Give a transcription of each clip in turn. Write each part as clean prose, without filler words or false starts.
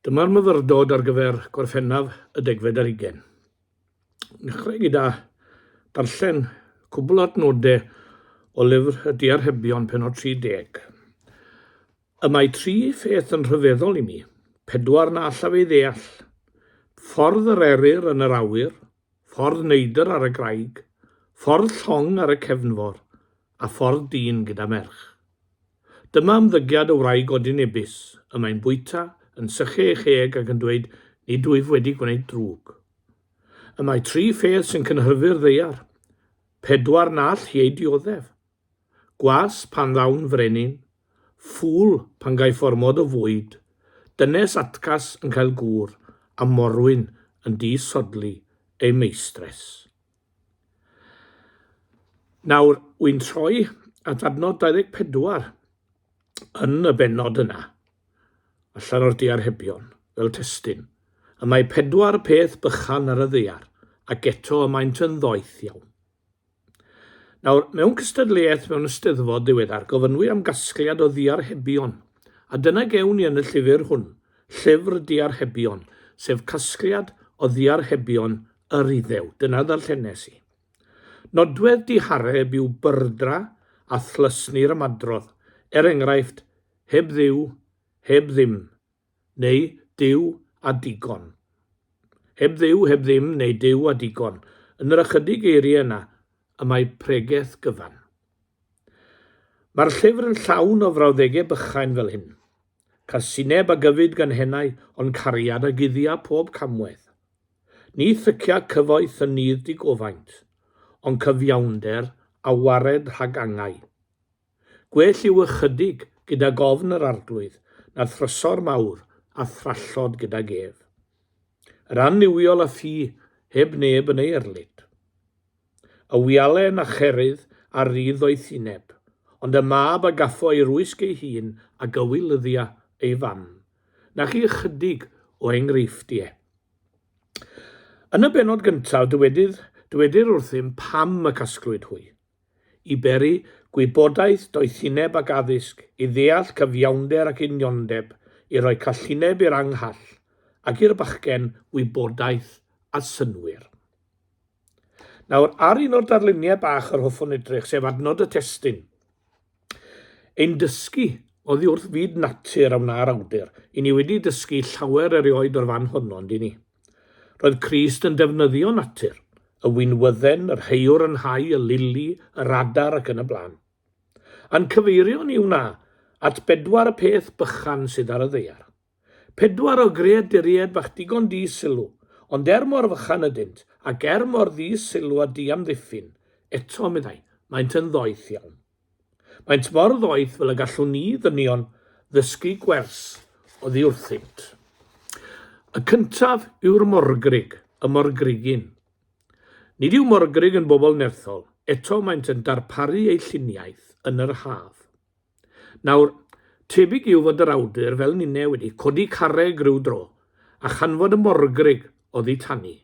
Dyma'r myfyrdod ar gyfer Gorffennaf y 10 Dechrau gyda darllen cwbl o adnodau o lyfr y Diarhebion penod 30. Y mae 3 pheth yn rhyfeddol i mi, 4 na allaf ei ddeall. Ffordd yr eryr yn yr awyr, ffordd neidr ar y graig, ffordd llong ar y cefnfor, a ffordd dyn gyda merch. Dyma ymddygiad o wraig odynebus, y mae'n bwyta, yn sychu ei cheg ac yn dweud, nid wyf wedi gwneud drwg. Y mae 3 pheth sy'n cynhyrfu'r ddeiar, 4 nall hi ei dioddef. Gwas pan ddawn frenin, ffŵl pan gai fformod o fwyd, dynes atgas yn cael gŵr, a morwyn yn disodli ei meistres. Nawr, wy'n troi at adnod 24 yn y benod yna, allan o'r Diarhebion, fel testyn, y mae 4 peth bychan ar y ddeiar, ac eto y maent yn ddoeth iawn. Nawr, mewn cystadleuaeth mewn ysteddfod ddiweddar, gofynnwy am gasgliad o Diarhebion, a dyna gewn ni yn y llyfr hwn, llyfr Diarhebion, sef casgliad o Diarhebion yr Iddew. Dyna ddarllenes i. Nodwedd dihareb yw byrdra a thlysni'r ymadrodd, enghraifft, heb ddiw, heb ddim, neu diw a digon. Heb ddiw, heb ddim, neu diw a digon. Yn yr ychydig eiriau yna, y mae pregaeth gyfan. Mae'r llyfr yn llawn o frawddegau bychain fel hyn. Casineb a gyfyd gan hennau, ond cariad a guddia pob camwedd. Ni thycia cyfoeth yn nidd digofaint, ond cyfiawnder a wared rhag angau. Gwell yw ychydig gyda gofn yr arglwydd, na thrysor mawr a thrallod gyda gef. Yr anniwiol a ffi heb neb yn ei erlyd. Y wialen a cherydd a rydd o'i thineb, ond y mab a gaffo ei rwysg ei hun a gywilyddia ei fan. Na chi ychydig o enghreifftiau. Yn y benod gyntaf, dywedir wrthym pam y casglwyd hwy. I beri gwybodaeth doethineb ac addysg, i ddeall cyfiawnder ac uniondeb, i roi callineb i'r anghall, ac i'r bachgen wybodaeth a synwyr. Nawr, ar un o'r darluniau bach yr hoffwn edrych, sef adnod y testyn, ein dysgu oddi wrth fyd natur am na'r awdur, i ni wedi dysgu llawer erioed o'r fan honno, di ni. Roedd Crist yn defnyddio natur, y wynwydden, yr heiwr yn hau, y lili, y radar ac yn y blaen. A'n cyfeirio ni wna at 4 peth bychan sydd ar y ddeiar. 4 o greaduried bach digon di-sylw, ond mor fychan ydynt, ac mor di-sylw a di-amddiffyn, eto meddai, maent yn ddoeth iawn. Maent mor ddoeth fel y gallwn ni ddynion ddysgu gwers o ddiwrthynt. Y cyntaf yw'r morgrig, y morgrigyn. Nid yw morgrig yn bobl nerthol, eto maent yn darparu eu lluniaeth yn yr haf. Nawr, tebyg yw fod yr awdur fel ninne wedi codi carreg rhyw dro, a chanfod y morgrig oddi tannu.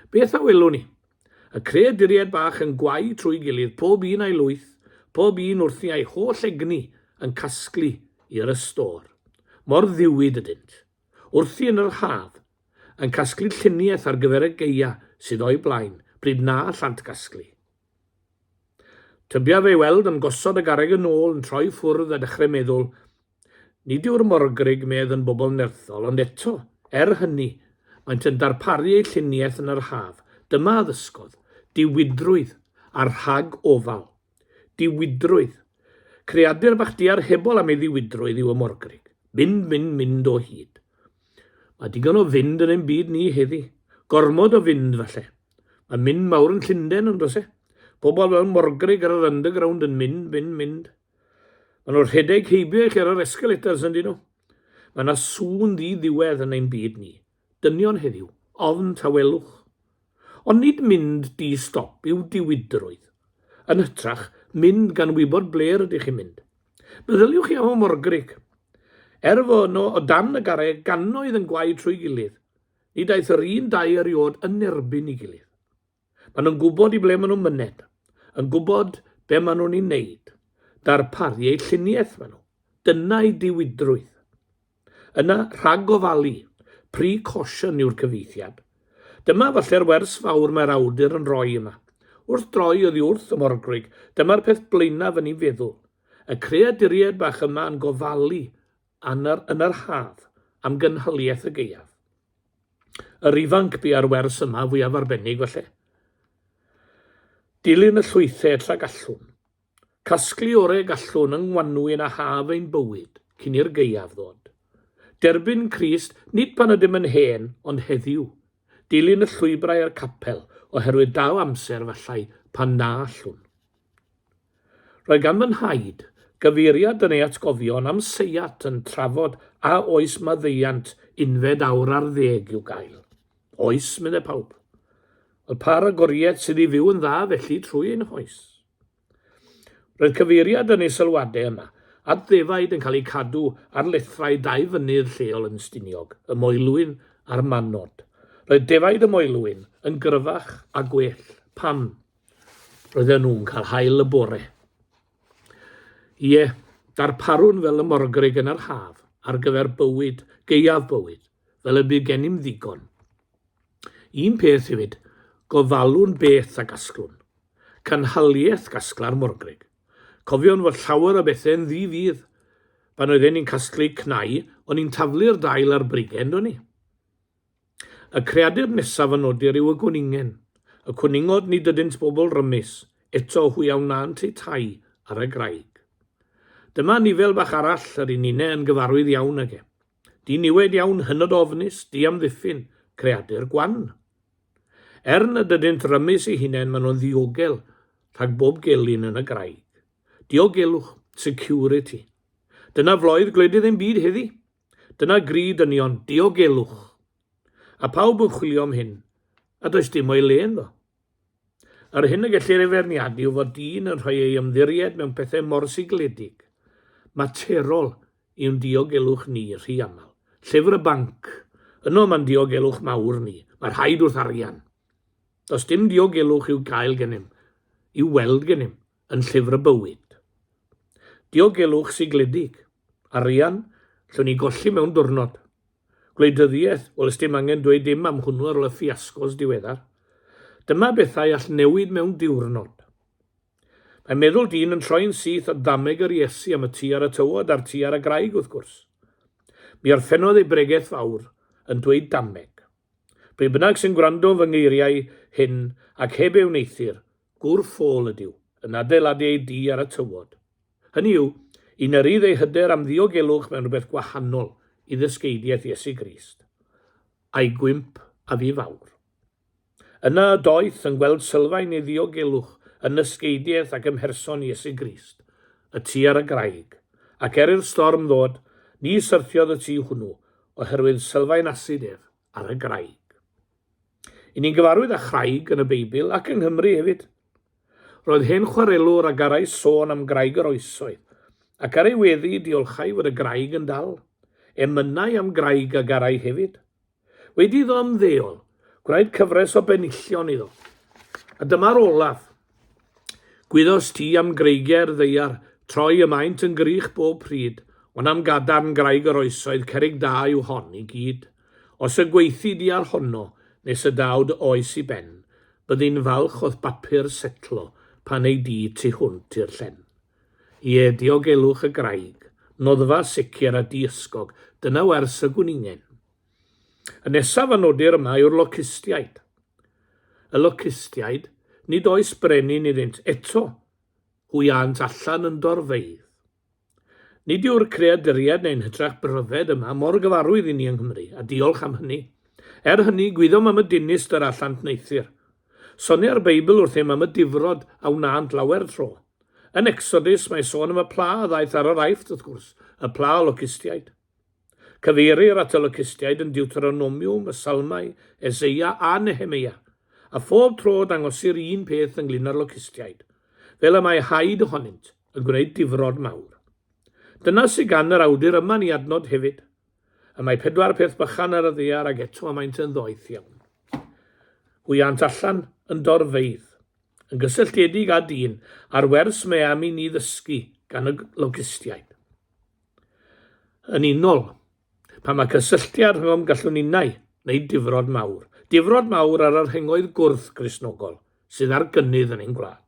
Beth a welwn ni? Y creaduried bach yn gwau trwy gilydd, pob un a'i lwyth, pob un wrthi a'i holl egni yn casglu i'r ystôr. Mor ddiwyd ydynt. Wrthi yn yr haf, yn casglu lluniaeth ar gyfer y geia sydd o'i blaen, bryd na allant gasglu. Tybia fe weld yn gosod y garreg yn ôl yn troi ffwrdd a dechrau meddwl, nid yw'r morgrig medd yn bobl nerthol, ond eto, hynny, maent yn darparu eu lluniaeth yn yr haf. Dyma ddysgodd, diwydrwydd a'r rhag ofal. Diwydrwydd. Creadur bach diarhebol am ei ddiwydrwydd yw y morgrig. Mynd o hyd. Mae digon o fynd yn ein byd ni heddi. Gormod o fynd falle. Mae mynd mawr yn Llundain yn dos e. Pobl fel morgrig ar yr underground yn mynd. Mae nhw'n rhedeg heibio eich ar yr escalators yn dyn nhw. Mae yna sŵn ddiwedd yn ein byd ni. Dynion heddiw, ofn tawelwch. Ond nid mynd di-stop yw diwydrwydd. Yn hytrach, mynd gan wybod ble ydych chi'n mynd. Meddyliwch chi am y morgrig. Fo no o dan y garreg gannoedd yn gwau trwy gilydd, nid daeth yr un 2 eriod yn erbyn i gilydd. Maen nhw'n gwybod i ble maen nhw'n myned, yn gwybod be maen nhw'n ei wneud, darparu eu lluniaeth maen nhw. Dyna ei diwydrwydd. Yna rhagofalu, precaution yw'r cyfeithiad. Dyma falle'r wers fawr mae'r awdur yn rhoi yma. Wrth droi oddi wrth y morgrug, dyma'r peth blaenaf yn ei feddwl. Y creaduriaid bach yma yn gofalu yn yr haf am gynhaliaeth y gaeaf. Yr ifanc bu ar wers yma fwyaf arbennig felly. Dilyn y llwythau tra gallwn. Casglu orau gallwn yng ngwanwyn a haf ein bywyd cyn i'r gaeaf ddod. Derbyn Crist nid pan ydym yn hen, ond heddiw. Dilyn y llwybrau a'r capel oherwydd daw amser fallai pan na allwn. Roedd gan fy nhaid gyfeiriad yn ei atgofion am seiat yn trafod a oes maddeiant unfed awr ar 10 i'w gael. Oes, meddai pawb. Oedd par agoriaeth sydd i fyw yn dda felly trwy ein hoes. Roedd cyfeiriad yn ei sylwadau yma a ddefaid yn cael ei cadw ar lethrau 2 fynydd lleol yn Stiniog, y Moelwyn a'r Manod. Roedd defaid y Moelwyn yn gryfach a gwell. Pam? Roedden nhw'n cael hael y bore. Ie, darparwn fel y morgrug yn yr haf ar gyfer bywyd, gaeaf bywyd, fel y bu gennym ddigon. Un peth hefyd, gofalwn beth a gasglwn. Canhaliaeth gasgla'r morgrug. Cofion fod llawer o bethau'n ddifydd. Pan oedden ni'n casglu cnau, o'n ni'n taflu'r dail ar brigend o'n ni. Y creadur nesaf yn odir yw y gwningen. Y cwningod nid ydynt bobl rymus, eto hwyawnant eu tai ar y graig. Dyma nifel bach arall yr un unau yn gyfarwydd iawn ag e. Di niwed iawn hynod ofnus, di amddiffyn, creadur gwan. Nad ydynt rymus eu hunain maen nhw'n ddiogel rhag bob gelyn yn y graig. Diogelwch, security. Dyna floedd gledydd ein byd heddi. Dyna gri dynion, diogelwch. A pawb yn chwilio am hyn, a does dim o'i le ynddo. Ar hyn y gellir ei ferniadu yw fod dyn yn rhoi ei ymddiried mewn pethau mor sigledig. Materol yw'n diogelwch ni rhy aml. Llyfr y banc, yno mae'n diogelwch mawr ni. Mae'r rhaid wrth arian. Does dim diogelwch i'w gael gennym, i'w weld gennym, yn llyfr y bywyd. Diogelwch sigledig. Arian, llwn ni golli mewn diwrnod. Gwleidyddiaeth, wel ys dim angen dweud dim am hwnnw ar ôl y fiasgos diweddar. Dyma bethau all newid mewn diwrnod. Mae'n meddwl dyn yn troi'n syth o dameg yr Iesu am y tu ar y tywod a'r tu ar y graig wrth gwrs. Mi orffennodd ei bregaeth fawr yn dweud dameg. Be bynnag sy'n gwrando fy ngeiriau hyn ac heb ei wneithir, gwr ffôl ydyw, yn adeiladu ei di ar y tywod. Hynny yw, i nyrydd ei hyder am ddiogelwch mewn rhywbeth gwahanol i ddysgeidiaeth Iesu Grist, a'i gwymp a fi fawr. Yna doeth yn gweld sylfaen ei ddiogelwch yn ysgeidiaeth ac ymherson Iesu Grist, y tu ar y graig, ac i'r storm ddod, ni syrthiodd y tu hwnnw oherwydd sylfaen asidef ar y graig. I ni'n gyfarwydd â chraig yn y Beibl ac yng Nghymru hefyd. Roedd hen chwarelwr ag arau sôn am graig yr oesoedd, ac ar ei weddi diolchau fod y graig yn dal. Emynau am graig ag arau hefyd. Wedi iddo ymddeol, gwnaed cyfres o benillion iddo. A dyma'r olaf. Gwyddos ti am greigiau'r ddeiar, troi y maint yn grych bob pryd, ond am gadarn graig yr oesoedd cerig da yw hon i gyd. Os y gweithi di ar honno, nes y dawd oes i ben, byddi'n falch oedd bapur setlo pan ei di tu hwnt i'r llen. Ie, diogelwch y graig, noddfa sicr a diysgog, dyna wers y gwningen. Y nesaf anodir yma yw'r locustiaid. Y locustiaid, nid oes brenin iddynt eto, hwyant allan yn dorfeidd. Nid yw'r creaduriad neu'n hytrach bryfed yma mor gyfarwydd i ni yng Nghymru, a diolch am hynny. Hynny, gwyddom am y dynist yr allant neithir. Sonia'r Beibl wrth am y difrod a wnant lawer tro. Yn Exodus mae sôn am y pla a ddaeth ar yr aifft wrth gwrs, y pla o locustiaid. Cyfeirir at y locustiaid yn Deuteronomium, y Salmau, Eseia a Nehemia, a phob tro dangosir un peth ynglyn â'r locustiaid, fel y mae haid ohonynt yn gwneud difrod mawr. Dyna sy'n gan yr awdur yma ni adnod hefyd, a mae 4 peth bychan ar y ddaear ag eto a maent yn ddoeth iawn. Hwyant allan yn dorfeidd, yn gysylltiedig â dyn ar wers mae am i ni ddysgu gan y locustiaid. Yn unol, pan mae cysylltiad rhwng gallwn innau neu difrod mawr. Difrod mawr ar yr rhengoedd gwrth Gristnogol sydd ar gynnydd yn ein gwlad.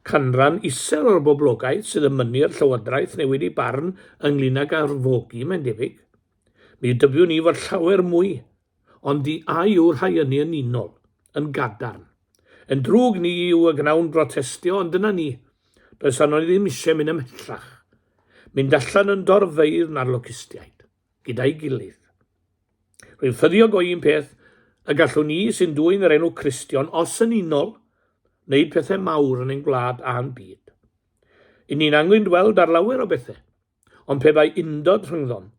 Canran isel o'r boblogaeth sydd yn mynnu'r llywodraeth newid ei barn ynglyn ag arfogi, mae'n debyg. Mi dybiwn ni fod llawer mwy, ond a yw'r rhai ynni yn unol, yn gadarn. Yn drwg ni yw y gnawn brotestio, ond dyna ni. Does anno ni ddim eisiau mynd ymhellach. Mynd allan yn dorfeidd na'r logistiaid, gyda'i gilydd. Rwy'n ffyddiog o un peth, y gallwn ni sy'n dwy'n yr enw Cristion, os yn unol, wneud pethau mawr yn ein gwlad a'n byd. I ni'n angen dweld ar lawer o bethau, ond pe bai undod rhyngddon,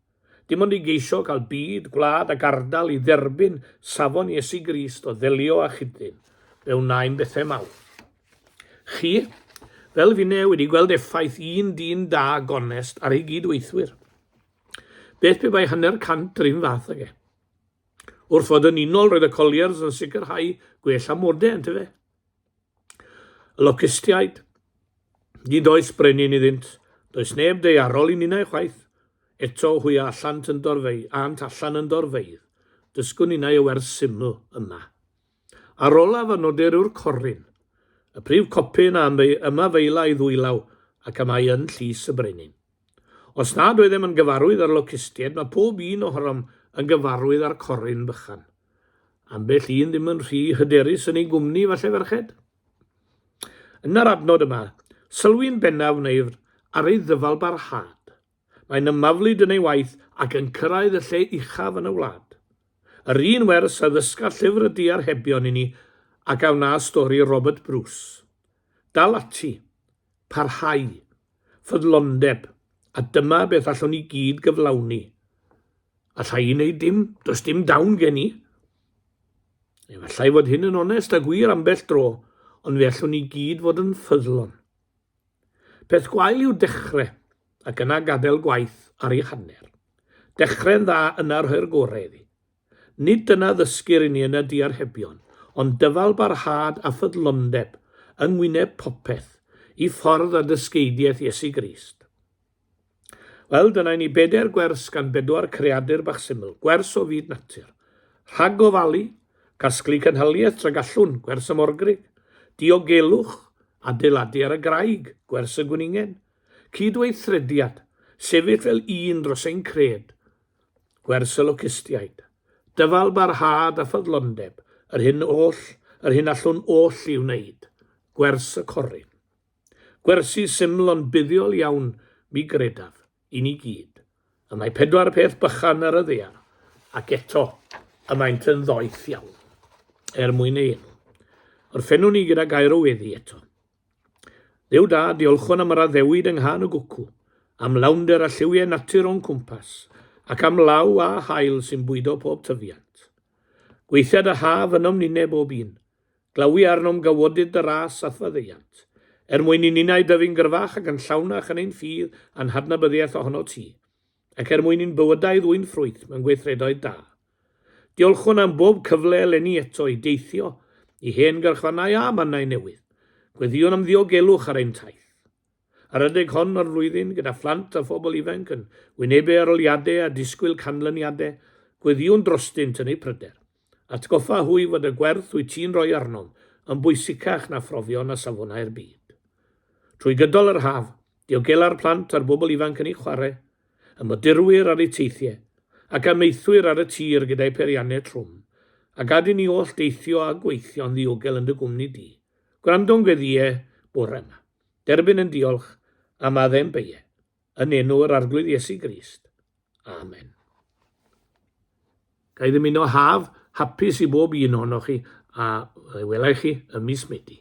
dim ond i geisio cael byd, gwlad ac ardal i dderbyn safon Iesu Grist o ddelio a chydyn, fe wnaen bethau mawr. Chi, fel finne wedi gweld effaith un dyn da gonest ar ei gydweithwyr. Beth pe bai hanner cant yr un fath ag e. Wrth fod yn unol roedd y colliers yn sicrhau gwell amodau yn tyfe. Y logistiaid, nid oes brenin iddynt, does neb deiarol i ninnau chwaith, eto hwy allan yn dorfeidd, dysgwn ninnau y wers syml yma. Ar olaf y nodir yw'r corrin, y prif copyn yma feila i ddwylaw ac yma yn llys y brenin. Os nad oedd yn gyfarwydd ar logistiaid, mae pob un ohonom yn gyfarwydd ar corrin bychan. Ambell un ddim yn rhy hyderus yn ei gwmni falle ferched. Yn yr adnod yma, sylwi'n bennaf wneud ar ei ddyfal barhad. Mae'n ymaflyd yn ei waith ac yn cyrraedd y lle uchaf yn y wlad. Yr un wers a ddysga llyfr y Diarhebion i ni ac a wna stori Robert Bruce. Dal ati, parhau, ffydlondeb, a dyma beth allwn ni gyd gyflawni. A llai i wneud dim, does dim dawn gen i. Efallai fod hyn yn onest a gwir ambell dro, ond fe allwn ni gyd fod yn ffyddlon. Peth gwael yw dechrau, ac yna gadael gwaith ar ei hanner. Dechrau'n dda yna'r hyr gorau iddi. Nid dyna ddysgur i ni yn y Diarhebion, ond dyfal barhad a ffyddlondeb yng ngwyneb popeth i ffordd a dysgeidiaeth Iesu Grist. Wel, dyna ni 4 gwers gan 4 Creadur Bychan, gwers o fyd natur. Rhag ofalu, casglu cynhaliaeth tragallwn, gwers y morgrig. Diogelwch, adeiladu ar y graig, gwers y gwningen. Cydweithrediad, sefyll fel un dros ein cred, gwers y logistiaid. Dyfal barhad a ffyddlondeb, yr hyn allwn oll i wneud, gwers y corrin. Gwersi syml ond buddiol iawn mi gredaf, i ni gyd. Y mae 4 peth bychan ar y ddaear, ac eto y maent yn ddoeth iawn, mwyn ei enw. Orffennwn ni gyda gair o weddi eto. Dduw da, diolchon am yr addewid yng nghan y gwcw, am lawnder a lliwiau natur o'n cwmpas, ac am law a hael sy'n bwydo pob tyfiant. Gweithiad y haf yn omninau bob un, glawi arnom gawodyd y ras a ddeiant, mwyn i ninnau dyfu'n gyrfach ac yn llawnach yn ein ffydd a'n hadnabyddiaeth ohono ti, ac mwyn i'n bywydau ddwy'n ffrwyth mewn gweithredoedd da. Diolchwn am bob cyfle eleni eto i deithio, i hen gyrchfannau a mannau newydd, gweddiwn am ddiogelwch ar ein taith. Ar ydeg hon o'r flwyddyn gyda phlant a phobl ifanc yn wynebau aroliadau a disgwyl canlyniadau, gweddiwn drostynt yn ei pryder. Atgoffa hwy fod y gwerth wyt ti'n rhoi arnom yn bwysicach na phrofion a safonau'r byd. Trwy gydol yr haf, diogela'r plant a'r bobl ifanc yn ei chwarae, y modurwyr ar ei teithiau, ac amaethwyr ar y tir gyda'i periannau trwm, a gad i ni oll deithio a gweithio'n ddiogel yn dy gwmni di. Gwrando'n gweddiau bore yma. Derbyn yn diolch am addem beie, yn enw'r arglwydd Iesu Grist. Amen. Ga i ddymuno haf hapus i bob un ohonoch chi a welai chi ym mis Medi.